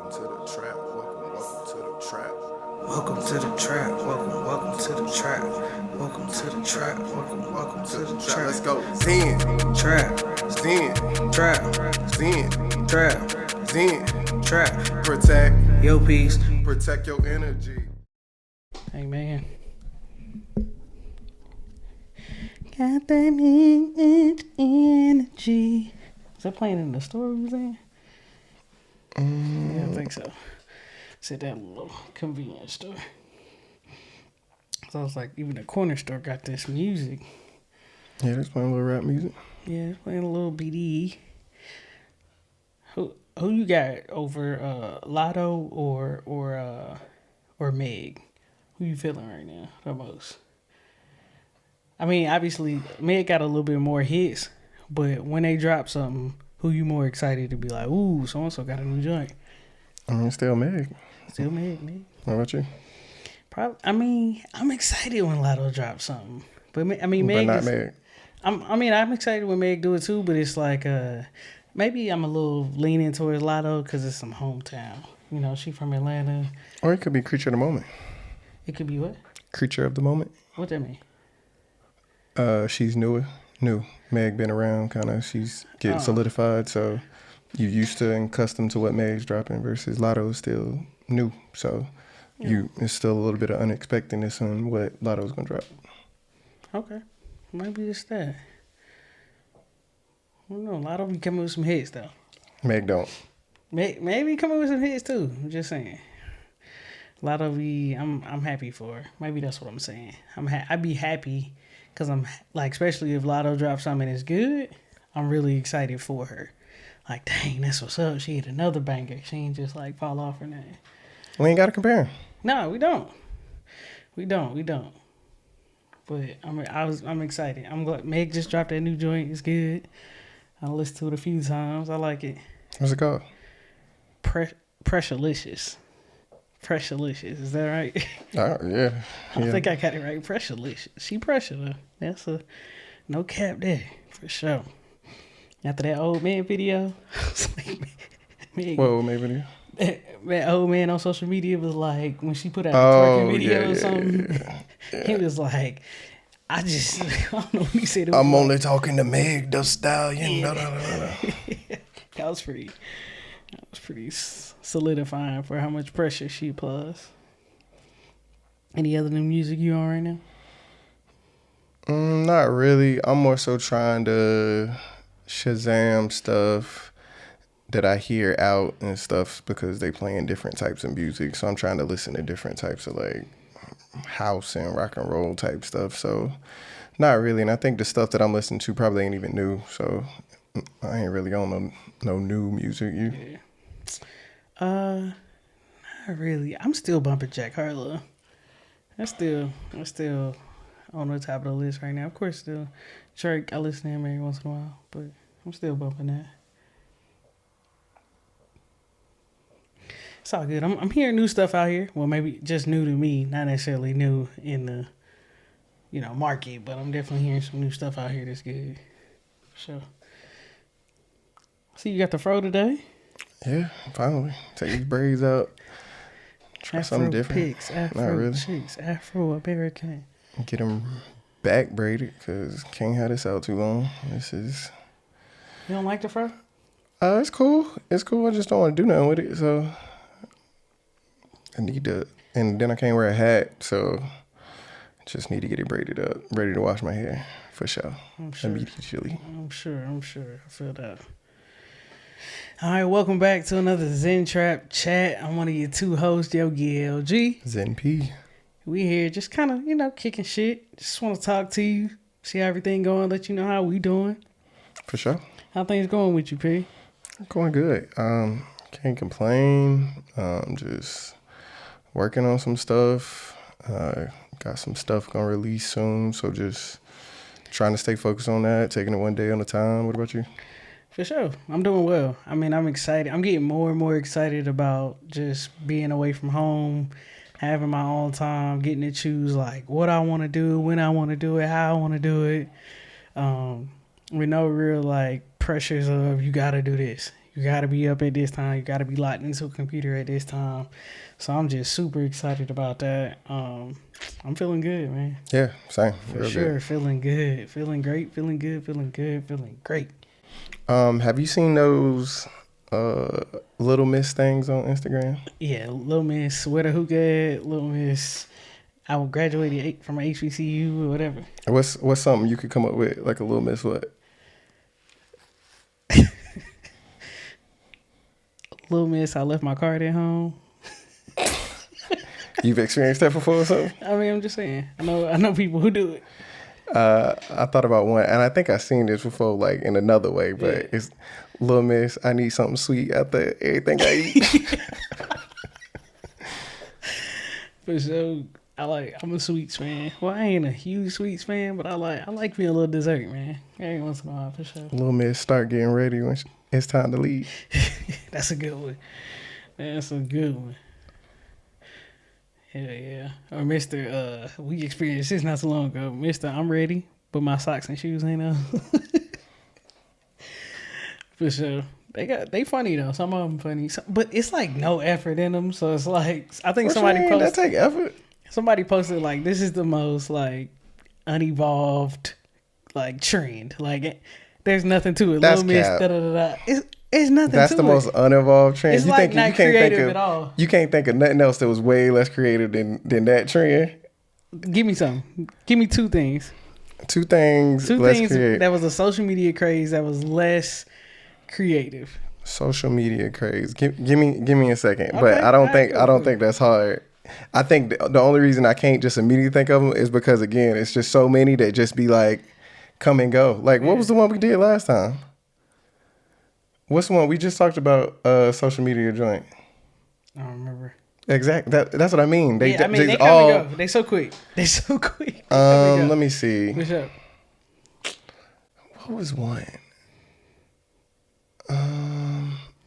Welcome to the trap. Welcome to the trap. Welcome to the trap. Welcome to the trap. Welcome to the trap. Welcome to the trap. Let's go. Zen. Trap. Zen. Trap. Zen. Trap. Zen. Trap. Protect. Yo, peace. Protect your energy. Hey, man. Got that energy. Is that playing in the store we was in? Yeah, I think so. It's at that little convenience store. So I was like, even the corner store got this music. Yeah, that's playing a little rap music. Yeah, it's playing a little BDE. Who you got over Lotto or Meg? Who you feeling right now the most? I mean, obviously Meg got a little bit more hits, but when they drop something, who you more excited to be like, ooh, so and so got a new joint? Still Meg. Still Meg. How about you? Probably. I mean, I'm excited when Lotto drops something, but I mean, Meg. But not Meg. I'm excited when Meg do it too, but it's like maybe I'm a little leaning towards Lotto because it's some hometown. You know, she from Atlanta. Or it could be Creature of the Moment. It could be what? Creature of the Moment. What that mean? She's new. Meg been around, kind of. She's getting solidified, so you used to and accustomed to what Meg's dropping versus Lotto's still new. So it's still a little bit of unexpectedness on what Lotto's gonna drop. Okay, maybe it's that. I don't know. Lotto be coming with some hits though. Meg don't. Maybe coming with some hits too. I'm just saying. Lotto be. I'm happy for her. Maybe that's what I'm saying. I'd be happy. Because I'm like, especially if Lotto drops something that's good, I'm really excited for her. Like, dang, that's what's up. She hit another banger. She ain't just like fall off or nothing. We ain't got to compare. No, we don't. We don't. But I'm excited. I'm glad Meg just dropped that new joint. It's good. I listened to it a few times. I like it. What's it called? Pressurelicious. Is that right? Yeah. I think I got it right. Pressurelicious. She pressure though. That's a no cap there for sure. After that old man video, I was like, man, What old man video? That old man on social media was like, when she put out a twerking video or something, he was like, I don't know what he said. I'm only talking to Meg the Stallion. Yeah. That was pretty solidifying for how much pressure she applies. Any other new music you on right now? Not really. I'm more so trying to Shazam stuff that I hear out and stuff because they playing different types of music. So I'm trying to listen to different types of like house and rock and roll type stuff. So not really. And I think the stuff that I'm listening to probably ain't even new. So I ain't really on no new music. You? Yeah. Not really. I'm still bumping Jack Harlow. That's still on the top of the list right now. Of course, still Drake. I listen to him every once in a while, but I'm still bumping that. It's all good. I'm hearing new stuff out here. Well, maybe just new to me, not necessarily new in the market, but I'm definitely hearing some new stuff out here that's good. Sure. See, you got the fro today? Yeah, finally. Take these braids out. Try Afro something different. Pics, Afro Not really. chicks, Afro American. Get them back braided because can't have this out too long. This is. You don't like the fro? It's cool. I just don't want to do nothing with it. So I need to, and then I can't wear a hat. So I just need to get it braided up, ready to wash my hair for sure. I'm sure. Immediately. I'm sure. I feel that. All right, welcome back to another Zen Trap Chat. I'm one of your two hosts, Yogi LG. Zen P. We here just kind of, kicking shit. Just want to talk to you, see how everything going, let you know how we doing. For sure. How things going with you, P? Going good. Can't complain. Just working on some stuff. Got some stuff gonna release soon, so just trying to stay focused on that, taking it one day at a time. What about you? For sure. I'm doing well. I mean, I'm excited. I'm getting more and more excited about just being away from home, having my own time, getting to choose like what I want to do, when I want to do it, how I want to do it. With no real like pressures of you got to do this, You gotta be up at this time. You gotta be locked into a computer at this time. So I'm just super excited about that. I'm feeling good, man. Yeah, same. For Real sure, good. feeling good, feeling great, feeling good, feeling good, feeling great. Have you seen those Little Miss things on Instagram? Yeah, Little Miss, where the hookah at? Little Miss, I graduated from HBCU or whatever. What's something you could come up with like a Little Miss what? Little Miss, I left my card at home. You've experienced that before or something? I mean, I'm just saying. I know people who do it. I thought about one, and I think I've seen this before, like in another way, but Yeah. it's Little Miss, I need something sweet after everything I eat. For sure. I'm a sweets fan. Well, I ain't a huge sweets fan, but I like me a little dessert, man. Every once in a while, for sure. Little Miss, start getting ready when it's time to leave. That's a good one. That's a good one. Hell yeah. Or Mr. We experienced this not so long ago. Mr. I'm ready, but my socks and shoes ain't on. For sure. They funny though. Some of them funny, but it's like no effort in them. So it's like I think What you mean? That posted. take effort. Somebody posted like this is the most like unevolved like trend. Like there's nothing to it. That's Little Miss cap. da da da. It's nothing. That's to the it. most uninvolved trend. It's You like think not you can't creative think of at all. you can't think of nothing else that was way less creative than that trend. Give me some. Give me two things. Two things Two less things creative. that was a social media craze that was less creative. Social media craze. Give me a second, but Okay, I don't alright, think I cool. don't think that's hard. I think the only reason I can't just immediately think of them is because again, it's just so many that just be like come and go. Like what was the one we did last time? What's the one we just talked about? Social media joint. I don't remember. Exactly. That's what I mean. They come and go. They so quick. They so quick. They come and go. Let me see. What's up? What was one?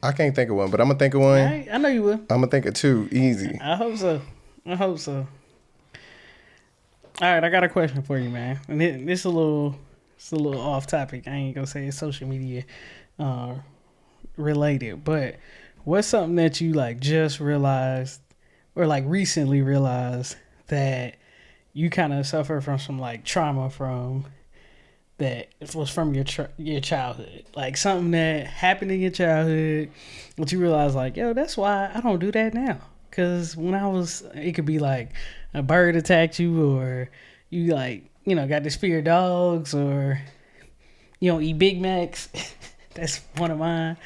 I can't think of one, but I'm gonna think of one. I know you will. I'm gonna think of two. Easy. I hope so. All right, I got a question for you, man. And this a little off topic. I ain't gonna say it's social media related, but what's something that you like just realized or like recently realized that you kind of suffer from some like trauma from that was from your childhood, like something that happened in your childhood, but you realize like, yo, that's why I don't do that now. Cause when I was, it could be like a bird attacked you, or you like, got this fear of dogs, or you don't eat Big Macs. That's one of mine.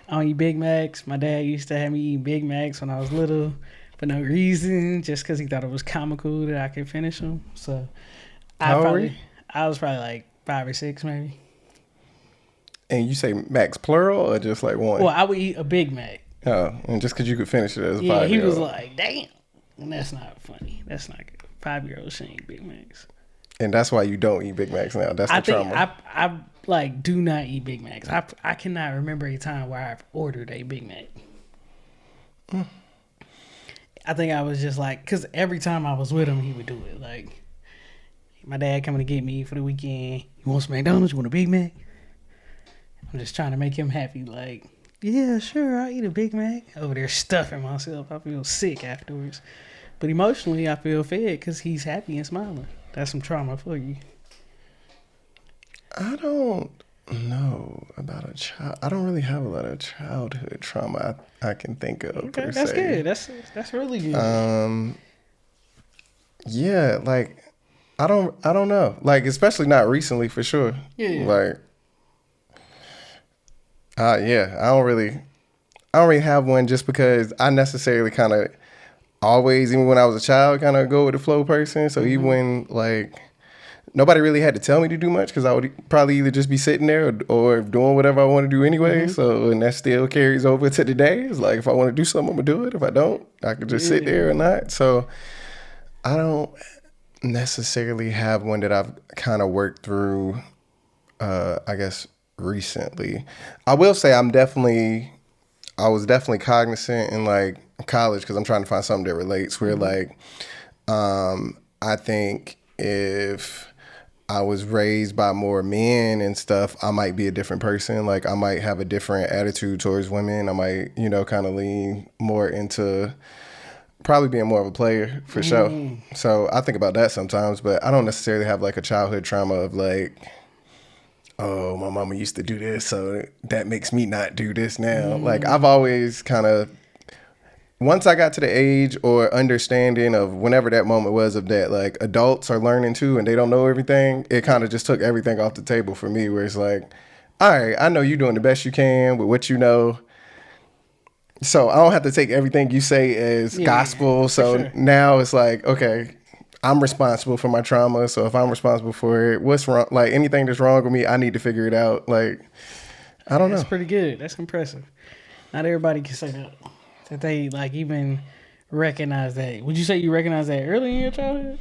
I don't eat Big Macs. My dad used to have me eat Big Macs when I was little for no reason, just because he thought it was comical that I could finish them. So I was probably like 5 or 6 maybe. And you say Max plural or just like one? Well, I would eat a Big Mac. Oh, and just because you could finish it as a 5-year-old. Yeah, he was like, damn. And that's not funny. That's not good. 5-year-olds shouldn't eat Big Macs. And that's why you don't eat Big Macs now. That's the trauma. I like do not eat Big Macs. I cannot remember a time where I've ordered a Big Mac. I think I was just like, because every time I was with him, he would do it. Like, my dad coming to get me for the weekend. You want some McDonald's? You want a Big Mac? I'm just trying to make him happy. Like, yeah, sure, I'll eat a Big Mac. Over there stuffing myself. I feel sick afterwards. But emotionally, I feel fed because he's happy and smiling. That's some trauma for you. I don't know about a child. I don't really have a lot of childhood trauma I can think of. Okay, per that's se. good. That's really good. Yeah, like I don't know. Like especially not recently for sure. Yeah. Like yeah, I don't really have one just because I necessarily kind of always, even when I was a child, kind of go with the flow person. So even when like nobody really had to tell me to do much because I would probably either just be sitting there or doing whatever I want to do anyway. So, and that still carries over to today. It's like, if I want to do something, I'm going to do it. If I don't, I could just sit there or not. So I don't necessarily have one that I've kind of worked through, I guess, recently. I will say I was definitely cognizant in like college because I'm trying to find something that relates where like, I think if I was raised by more men and stuff, I might be a different person. Like I might have a different attitude towards women. I might, kind of lean more into probably being more of a player for sure. So I think about that sometimes, but I don't necessarily have like a childhood trauma of like, oh, my mama used to do this, so that makes me not do this now. Like I've always kind of, once I got to the age or understanding of whenever that moment was of that, like adults are learning too and they don't know everything, it kind of just took everything off the table for me where it's like, all right, I know you're doing the best you can with what you know. So I don't have to take everything you say as gospel. So sure. now it's like, okay, I'm responsible for my trauma. So if I'm responsible for it, what's wrong? Like anything that's wrong with me, I need to figure it out. Like, I don't know. That's pretty good. That's impressive. Not everybody can say that. That they like even recognize that. Would you say you recognize that early in your childhood?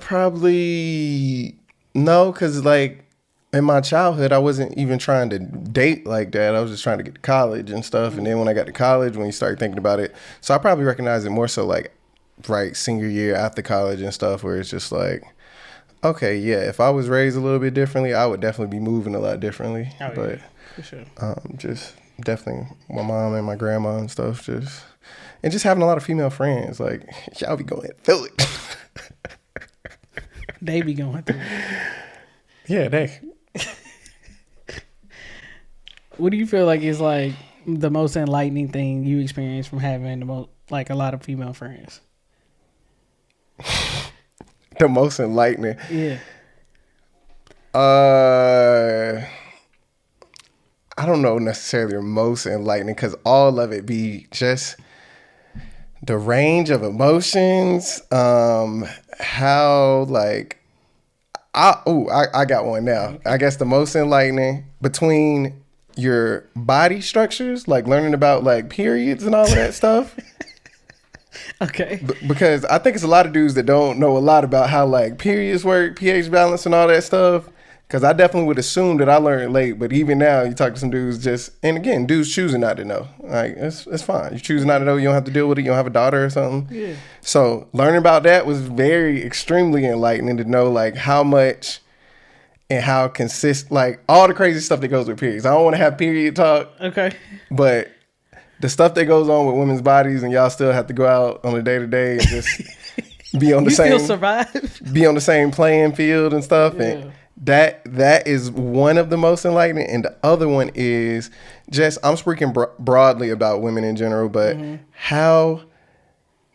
Probably no, because like in my childhood, I wasn't even trying to date like that. I was just trying to get to college and stuff. And then when I got to college, when you start thinking about it, so I probably recognize it more so like right senior year after college and stuff, where it's just like, okay, yeah, if I was raised a little bit differently, I would definitely be moving a lot differently. Oh, but yeah, for sure. just definitely my mom and my grandma and stuff, and just having a lot of female friends. Like y'all be going through it. They be going through it. Yeah, they. What do you feel like is like the most enlightening thing you experienced from having the most like a lot of female friends? The most enlightening. Yeah. I don't know necessarily the most enlightening because all of it be just the range of emotions. How like I got one now. I guess the most enlightening between your body structures, like learning about like periods and all of that stuff. Okay. Because I think it's a lot of dudes that don't know a lot about how like periods work, pH balance and all that stuff. Because I definitely would assume that I learned late, but even now you talk to some dudes and again, dudes choosing not to know. Like it's fine. You choose not to know, you don't have to deal with it. You don't have a daughter or something. Yeah. So learning about that was extremely enlightening to know like how much and how like all the crazy stuff that goes with periods. I don't want to have period talk. Okay. But the stuff that goes on with women's bodies and y'all still have to go out on a day to day and just be on the same still survive. Be on the same playing field and stuff. Yeah. And that is one of the most enlightening. And the other one is just, I'm speaking broadly about women in general, but how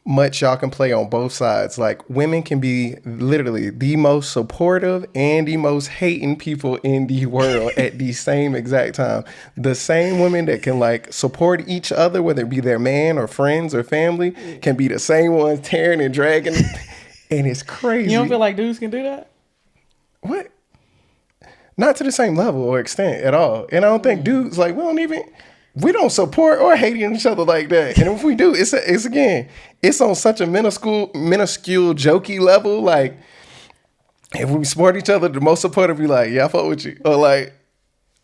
much y'all can play on both sides. Like women can be literally the most supportive and the most hating people in the world at the same exact time. The same women that can like support each other, whether it be their man or friends or family, can be the same ones tearing and dragging. And it's crazy. You don't feel like dudes can do that? What? Not to the same level or extent at all. And I don't think dudes, like, we don't support or hate each other like that. And if we do, it's on such a minuscule, jokey level. Like, if we support each other, the most supportive be like, yeah, I fuck with you. Or like,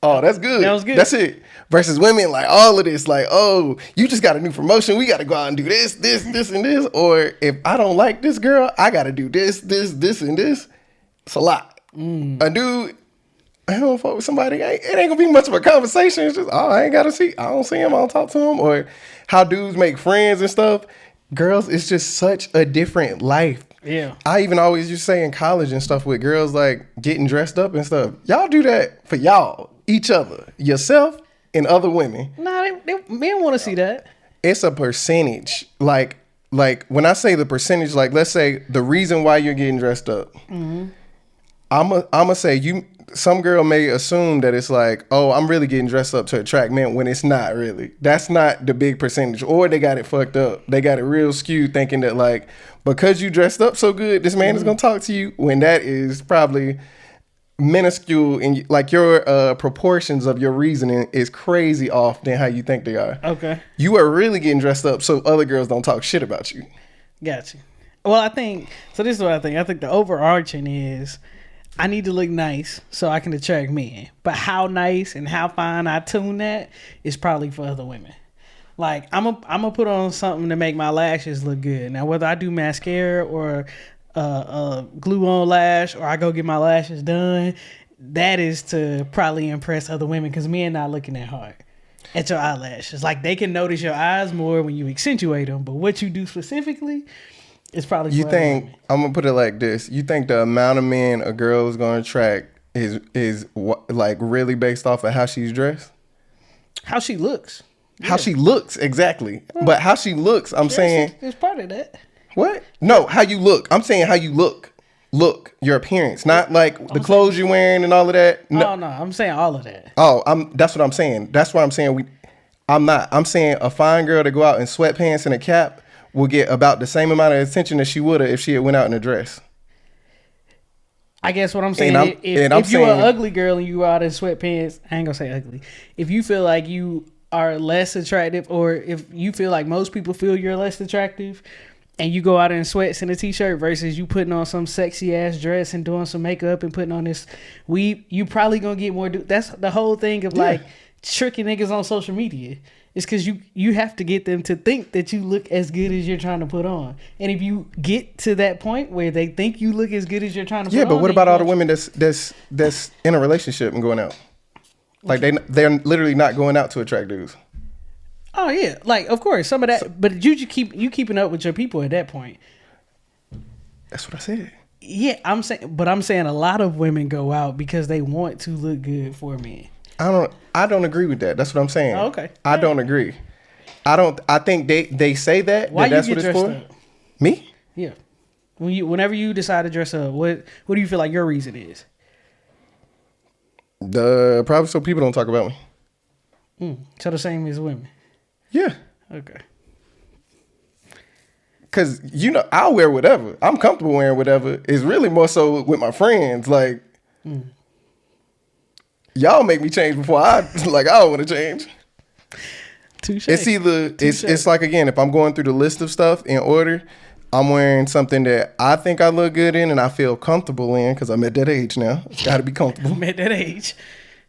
oh, that's good. That was good. That's it. Versus women, like, all of this, like, oh, you just got a new promotion. We got to go out and do this, and this. Or if I don't like this girl, I got to do this, and this. It's a lot. A dude, I don't fuck with somebody. It ain't gonna be much of a conversation. It's just, oh, I don't see him. I don't talk to him. Or how dudes make friends and stuff. Girls, it's just such a different life. Yeah. I even always used to say in college and stuff with girls like getting dressed up and stuff. Y'all do that for y'all, each other, yourself, and other women. Nah, men want to see that. It's a percentage. Like when I say the percentage, like let's say the reason why you're getting dressed up. I'ma say some girl may assume that it's like, oh, I'm really getting dressed up to attract men when it's not really. That's not the big percentage. Or they got it fucked up. They got it real skewed thinking that like, because you dressed up so good, this man is going to talk to you, when that is probably minuscule and like your proportions of your reasoning is crazy off than how you think they are. Okay. You are really getting dressed up so other girls don't talk shit about you. Gotcha. Well, I think, so this is what I think. I think the overarching is, I need to look nice so I can attract men. But how nice and how fine I tune that is probably for other women. Like, I'm a put on something to make my lashes look good. Now, whether I do mascara or glue on lash, or I go get my lashes done, that is to probably impress other women because men not looking that hard at your eyelashes. Like they can notice your eyes more when you accentuate them, but what you do specifically is probably You for other think, women. I'm gonna put it like this? You think the amount of men a girl is gonna attract is like really based off of how she's dressed? How she looks. How she looks, exactly. But how she looks, I'm saying. It's part of that. What? No, how you look. I'm saying how you look. Look, your appearance, not like the clothes you're wearing and all of that. No. Oh no, I'm saying all of that. Oh, that's what I'm saying. That's what I'm saying. I'm saying a fine girl to go out in sweatpants and a cap will get about the same amount of attention that she would have if she had went out in a dress. I guess what I'm saying, if you're an ugly girl and you out in sweatpants, I ain't gonna say ugly. If you feel like you are less attractive, or if you feel like most people feel you're less attractive, and you go out in sweats and a t-shirt versus you putting on some sexy ass dress and doing some makeup and putting on this weave, you probably gonna get more. That's the whole thing of like tricking niggas on social media. It's because you have to get them to think that you look as good as you're trying to put on. And if you get to that point where they think you look as good as you're trying to put on. Yeah, but what about all the women that's in a relationship and going out? Like they're literally not going out to attract dudes. Oh yeah, like of course some of that, but you keeping up with your people at that point. That's what I said. Yeah, I'm saying a lot of women go out because they want to look good for men. I don't agree with that. That's what I'm saying. Oh, okay. I don't agree. I think they say that. Why that's you get what it's dressed for. up? Me? Yeah. Whenever you decide to dress up, what do you feel like your reason is? Probably so people don't talk about me. So the same as women. Yeah. Okay. Cause I'll wear whatever. I'm comfortable wearing whatever. It's really more so with my friends. Like y'all make me change before I don't want to change. Touché. It's either it's like, again, if I'm going through the list of stuff in order, I'm wearing something that I think I look good in and I feel comfortable in because I'm at that age now. It's got to be comfortable. I'm at that age.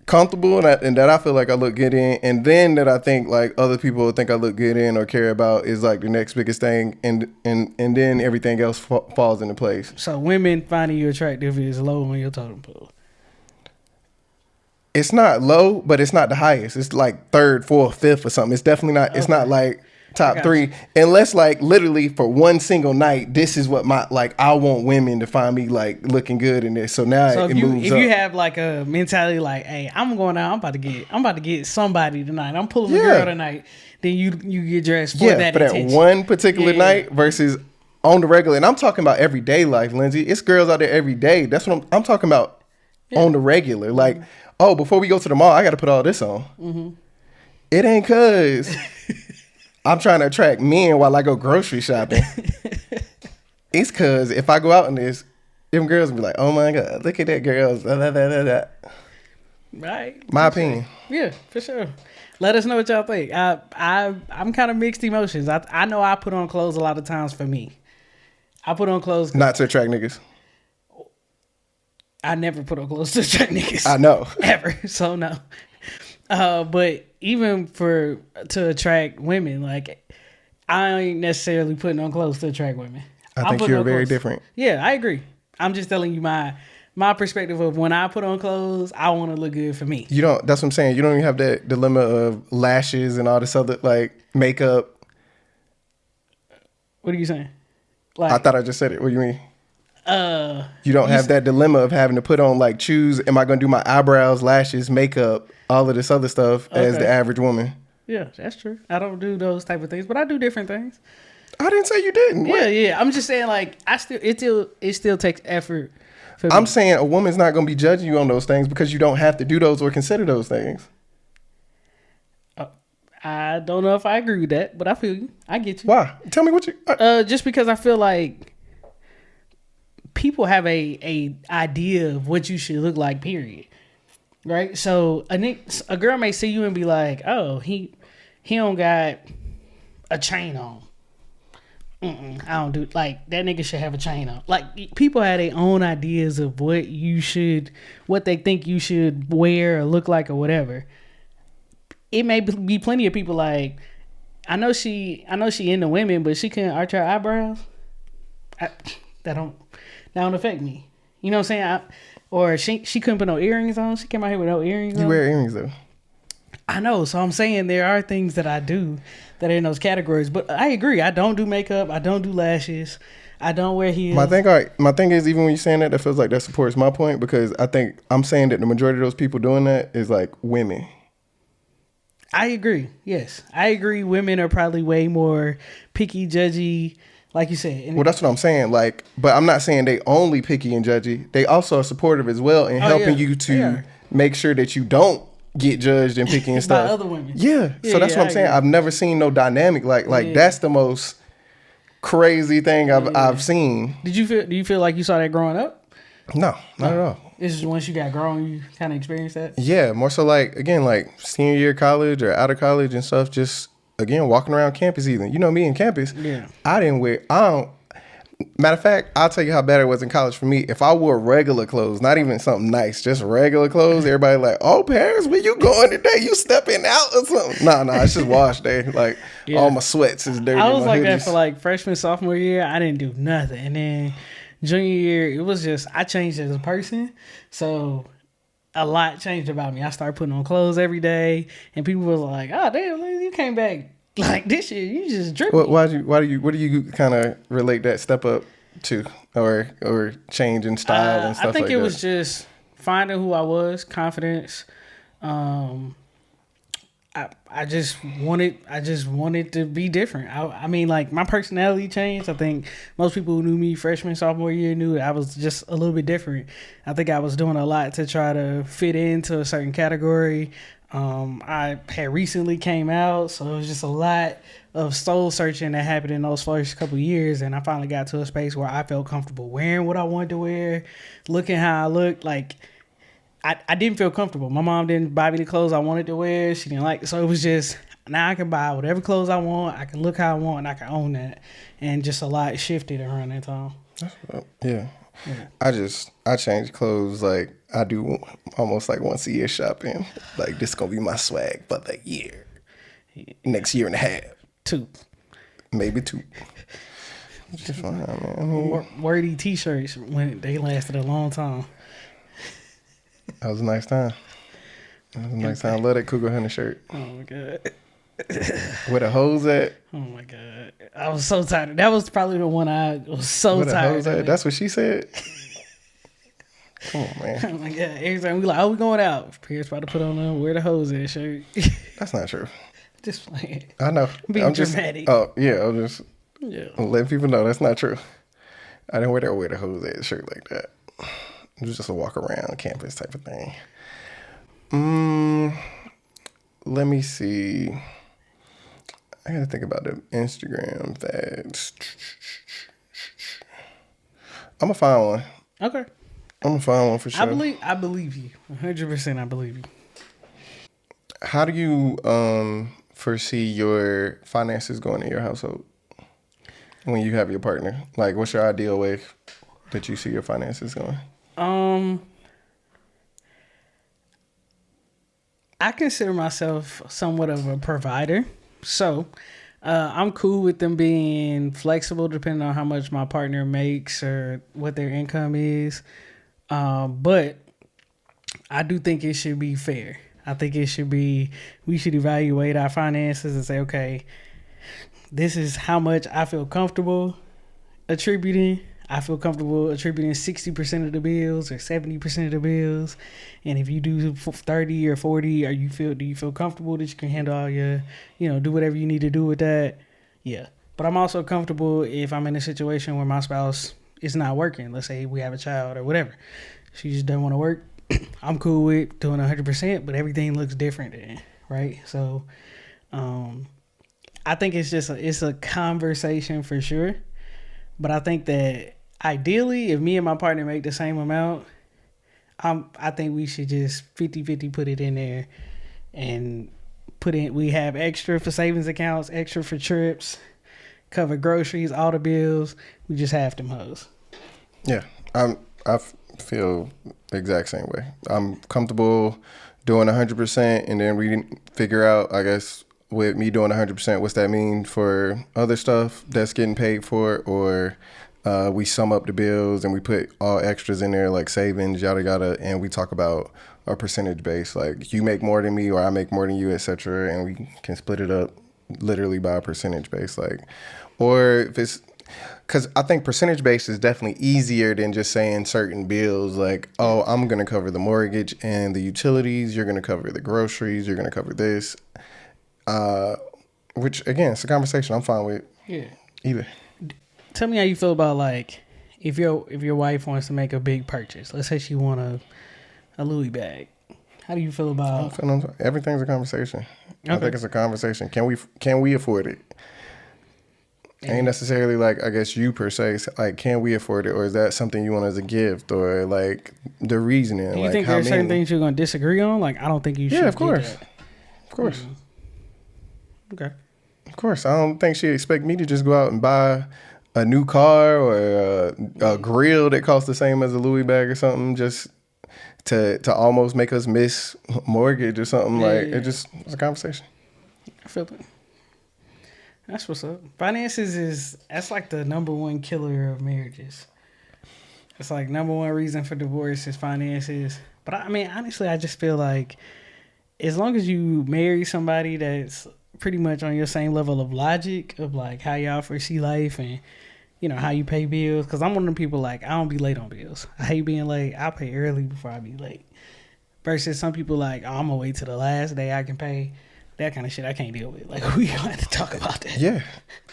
Comfortable and that I feel like I look good in, and then that I think like other people think I look good in or care about is like the next biggest thing, and then everything else falls into place. So women finding you attractive is low on your totem pole. It's not low, but it's not the highest. It's like third, fourth, fifth or something. It's definitely not. Okay. It's not like top three, unless like literally for one single night, this is what I want women to find me like looking good in this. So now it moves if up. you have like a mentality like, hey, I'm going out, I'm about to get somebody tonight. I'm pulling a girl tonight. Then you get dressed for that intention. That one particular night versus on the regular. And I'm talking about everyday life, Lindsay. It's girls out there every day. That's what I'm talking about on the regular. Like, oh, before we go to the mall, I got to put all this on. Mm-hmm. It ain't cause I'm trying to attract men while I go grocery shopping. It's cause if I go out in this, them girls will be like, oh my God, look at that girl. Right. My opinion. Yeah, for sure. Let us know what y'all think. I'm kind of mixed emotions. I know I put on clothes a lot of times for me. I put on clothes. Not to attract niggas. I never put on clothes to attract niggas. I know. Ever. So no. But even to attract women, like I ain't necessarily putting on clothes to attract women. I think you're very different. Yeah, I agree. I'm just telling you my perspective of when I put on clothes, I want to look good for me. You don't. That's what I'm saying. You don't even have that dilemma of lashes and all this other like makeup. What are you saying? Like, I thought I just said it. What do you mean? You don't have that dilemma of having to put on like choose. Am I going to do my eyebrows, lashes, makeup, all of this other stuff as the average woman? Yeah, that's true. I don't do those type of things, but I do different things. I didn't say you didn't. Yeah. I'm just saying like it still takes effort. I'm saying a woman's not going to be judging you on those things because you don't have to do those or consider those things. I don't know if I agree with that, but I feel you. I get you. Why? Tell me what you. Just because I feel like people have a idea of what you should look like. Period. Right. So a girl may see you and be like, "Oh, he don't got a chain on. I don't do like that. Nigga should have a chain on." Like people have their own ideas of what they think you should wear or look like or whatever. It may be plenty of people like, I know she into women, but she couldn't arch her eyebrows. that don't affect me. You know what I'm saying? Or she couldn't put no earrings on. She came out here with no earrings You on. wear earrings though. I know, so I'm saying there are things that I do that are in those categories. But I agree. I don't do makeup. I don't do lashes. I don't wear heels. My thing is, even when you're saying that, that feels like that supports my point, because I think I'm saying that the majority of those people doing that is like women. I agree. Yes, I agree. Women are probably way more picky, judgy, like you said. And Well, that's what I'm saying. Like, but I'm not saying they only picky and judgy. They also are supportive as well in helping yeah, you they to are. make sure that you don't get judged and picky and By stuff. other women. Yeah. So Yeah, that's yeah, what I I'm saying. agree. I've never seen no dynamic like Yeah. that's the most crazy thing I've Yeah. seen. Do you feel like you saw that growing up? No, not at all. It's just once you got grown, you kind of experienced that. Yeah, more so like again, like senior year of college or out of college and stuff. Just again walking around campus. Even you know me in campus. Yeah. I didn't wear. I don't. Matter of fact, I'll tell you how bad it was in college for me. If I wore regular clothes, not even something nice, just regular clothes, everybody like, "Oh, Paris, where you going today? You stepping out or something?" No, it's just wash day. Like Yeah. all my sweats is dirty. I was my like that hoodies. for like freshman, sophomore year. I didn't do nothing, and then junior year, it was just I changed as a person. So a lot changed about me. I started putting on clothes every day, and people was like, "Oh, damn, man, you came back like this year. You just dripping." What do you kind of relate that step up to, or change in style and stuff I think like it that? was just finding who I was, confidence. Um, I just wanted to be different. I mean, like my personality changed. I think most people who knew me freshman, sophomore year knew that I was just a little bit different. I think I was doing a lot to try to fit into a certain category. I had recently came out, so it was just a lot of soul searching that happened in those first couple of years, and I finally got to a space where I felt comfortable wearing what I wanted to wear, looking how I looked. Like I didn't feel comfortable. My mom didn't buy me the clothes I wanted to wear. She didn't like, so it was just now I can buy whatever clothes I want. I can look how I want, and I can own that. And just a lot shifted around that time. Yeah. I change clothes like I do almost like once a year shopping. Like this gonna be my swag for the year. Next year and a half. 2 Maybe 2. It's just fine, man. I mean, wordy T-shirts when they lasted a long time. that was a nice time. That was a nice time. I love that Cougar Hunter shirt. Oh my god. Where the hose at? Oh my god. I was so tired. That was probably the one I was so Where the tired hose of. at? That's what she said. Come on, man. Oh my god. Every time we like, oh, we going out. Pierce about to put on a where the hose at shirt. That's not true. Just playing. I know. Being dramatic. Oh yeah, I'm just Yeah. letting people know that's not true. I didn't wear the hose at shirt like that. It was just a walk around campus type of thing. Let me see. I gotta think about the Instagram fads. I'm gonna find one. Okay. I'm gonna find one for sure. I believe you. 100% I believe you. How do you foresee your finances going in your household when you have your partner? Like, what's your ideal way that you see your finances going? I consider myself somewhat of a provider. So, I'm cool with them being flexible depending on how much my partner makes or what their income is. But I do think it should be fair. I think we should evaluate our finances and say, okay, this is how much I feel comfortable attributing. I feel comfortable attributing 60% of the bills or 70% of the bills. And if you do 30 or 40, do you feel comfortable that you can handle all your, do whatever you need to do with that? Yeah. But I'm also comfortable if I'm in a situation where my spouse is not working. Let's say we have a child or whatever. She just doesn't want to work. I'm cool with doing 100%, but everything looks different then, right? So I think it's a conversation for sure. But I think that ideally, if me and my partner make the same amount, I think we should just 50-50 put it in there and we have extra for savings accounts, extra for trips, cover groceries, all the bills. We just have them hoes. Yeah, I feel the exact same way. I'm comfortable doing 100%, and then we figure out, I guess, with me doing 100%, what's that mean for other stuff that's getting paid for, or We sum up the bills and we put all extras in there like savings, yada yada, and we talk about our percentage base. Like you make more than me or I make more than you, etc. And we can split it up literally by a percentage base. Like, or if it's because I think percentage base is definitely easier than just saying certain bills like, oh, I'm gonna cover the mortgage and the utilities. You're gonna cover the groceries. You're gonna cover this. Which again, it's a conversation I'm fine with Yeah. either. Tell me how you feel about like if your wife wants to make a big purchase. Let's say she want a Louis bag. How do you feel I'm about? feeling everything's a conversation. I Okay. think it's a conversation. Can we afford it? Ain't necessarily like I guess you per se. Like, can we afford it, or is that something you want as a gift, or like the reasoning, Do you like think how there are certain many? things you're gonna disagree on? Like I don't think you Yeah, of should get course, that. of course, Okay. of course. I don't think she expect me to just go out and buy a new car or a grill that costs the same as a Louis bag or something, just to almost make us miss mortgage or something. Yeah, Like yeah, yeah. it's a conversation. I feel it. That's what's up. Finances that's like the number one killer of marriages. It's like number one reason for divorce is finances. But I mean, honestly, I just feel like as long as you marry somebody that's pretty much on your same level of logic of like how y'all foresee life and how you pay bills. Because I'm one of them people like I don't be late on bills. I hate being late. I pay early before I be late. Versus some people like I'm gonna wait till the last day I can pay. That kind of shit I can't deal with. Like we gonna have to talk about that. Yeah,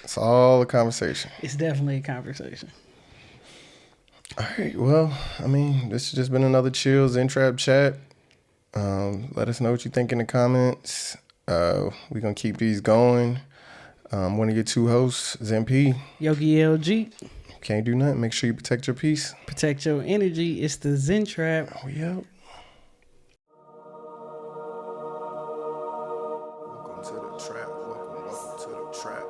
it's all a conversation. It's definitely a conversation. All right. Well, I mean, this has just been another chill Zen Trap Chat. Let us know what you think in the comments. We're going to keep these going. One of your two hosts, Zen P. Yogi LG, Can't do nothing. Make sure you protect your peace. protect your energy. It's the Zen Trap. We out. Welcome to the trap. Welcome to the trap.